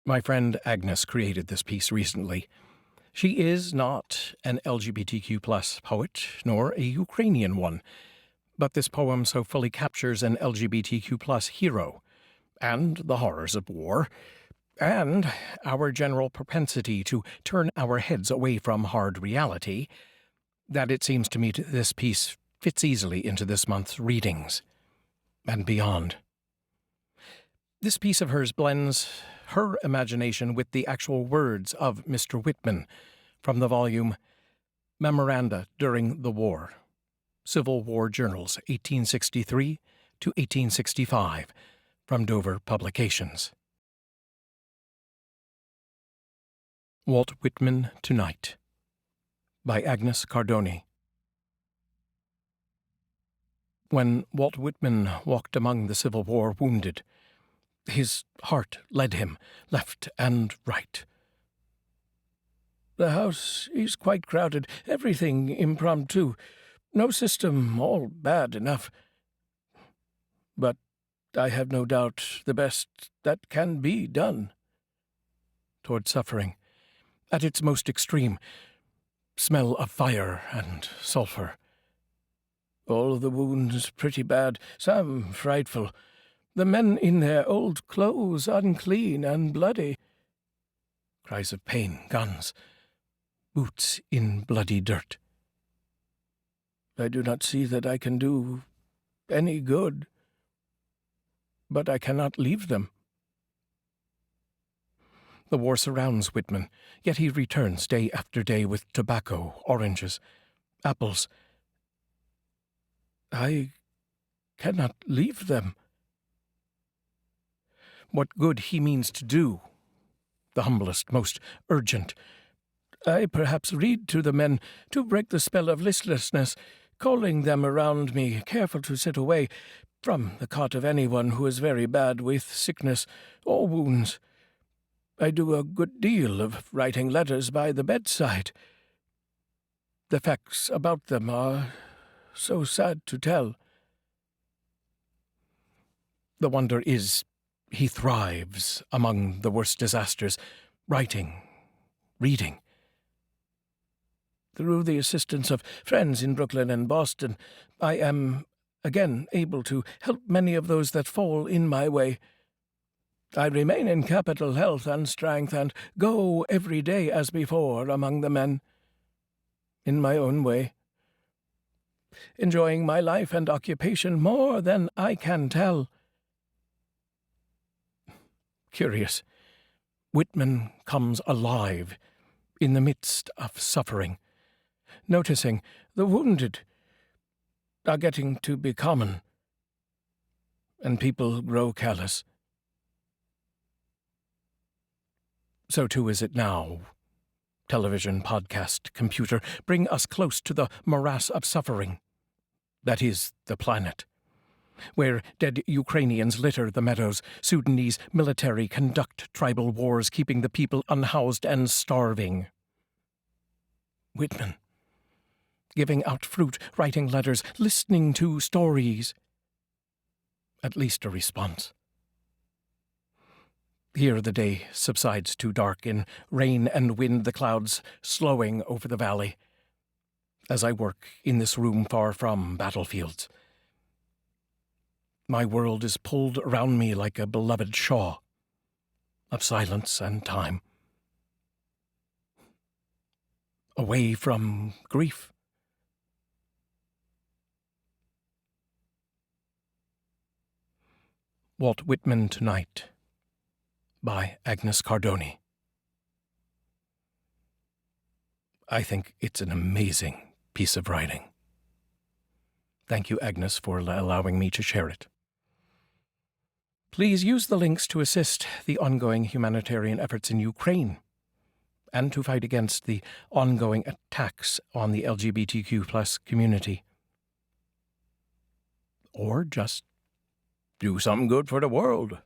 My friend Agnes created this piece recently. She is not an LGBTQ+ poet, nor a Ukrainian one, but this poem so fully captures an LGBTQ+ hero, and the horrors of war, and our general propensity to turn our heads away from hard reality, that it seems to me this piece fits easily into this month's readings, and beyond. This piece of hers blends her imagination with the actual words of Mr. Whitman from the volume Memoranda During the War, Civil War Journals, 1863 to 1865, from Dover Publications. Walt Whitman Tonight, by Agnes Cardoni. When Walt Whitman walked among the Civil War wounded, his heart led him left and right. The house is quite crowded, everything impromptu, no system, all bad enough. But I have no doubt the best that can be done. Toward suffering, at its most extreme, smell of fire and sulphur. All the wounds pretty bad, some frightful. The men in their old clothes unclean and bloody. Cries of pain, guns, boots in bloody dirt. I do not see that I can do any good, but I cannot leave them. The war surrounds Whitman, yet he returns day after day with tobacco, oranges, apples. I cannot leave them. What good he means to do, the humblest, most urgent. I perhaps read to the men to break the spell of listlessness, calling them around me, careful to sit away from the cot of anyone who is very bad with sickness or wounds. I do a good deal of writing letters by the bedside. The facts about them are so sad to tell. The wonder is, he thrives among the worst disasters, writing, reading. Through the assistance of friends in Brooklyn and Boston, I am again able to help many of those that fall in my way. I remain in capital health and strength, and go every day as before among the men, in my own way, enjoying my life and occupation more than I can tell. Curious, Whitman comes alive in the midst of suffering, noticing the wounded are getting to be common, and people grow callous. So too is it now. Television, podcast, computer bring us close to the morass of suffering. That is the planet, where dead Ukrainians litter the meadows, Sudanese military conduct tribal wars, keeping the people unhoused and starving. Whitman, giving out fruit, writing letters, listening to stories. At least a response. Here the day subsides to dark, in rain and wind the clouds slowing over the valley, as I work in this room far from battlefields. My world is pulled around me like a beloved shawl of silence and time. Away from grief. Walt Whitman Tonight, by Agnes Cardoni. I think it's an amazing piece of writing. Thank you, Agnes, for allowing me to share it. Please use the links to assist the ongoing humanitarian efforts in Ukraine and to fight against the ongoing attacks on the LGBTQ+ community. Or just do something good for the world.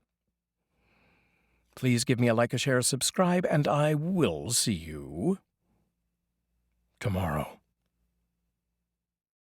Please give me a like, a share, subscribe, and I will see you tomorrow.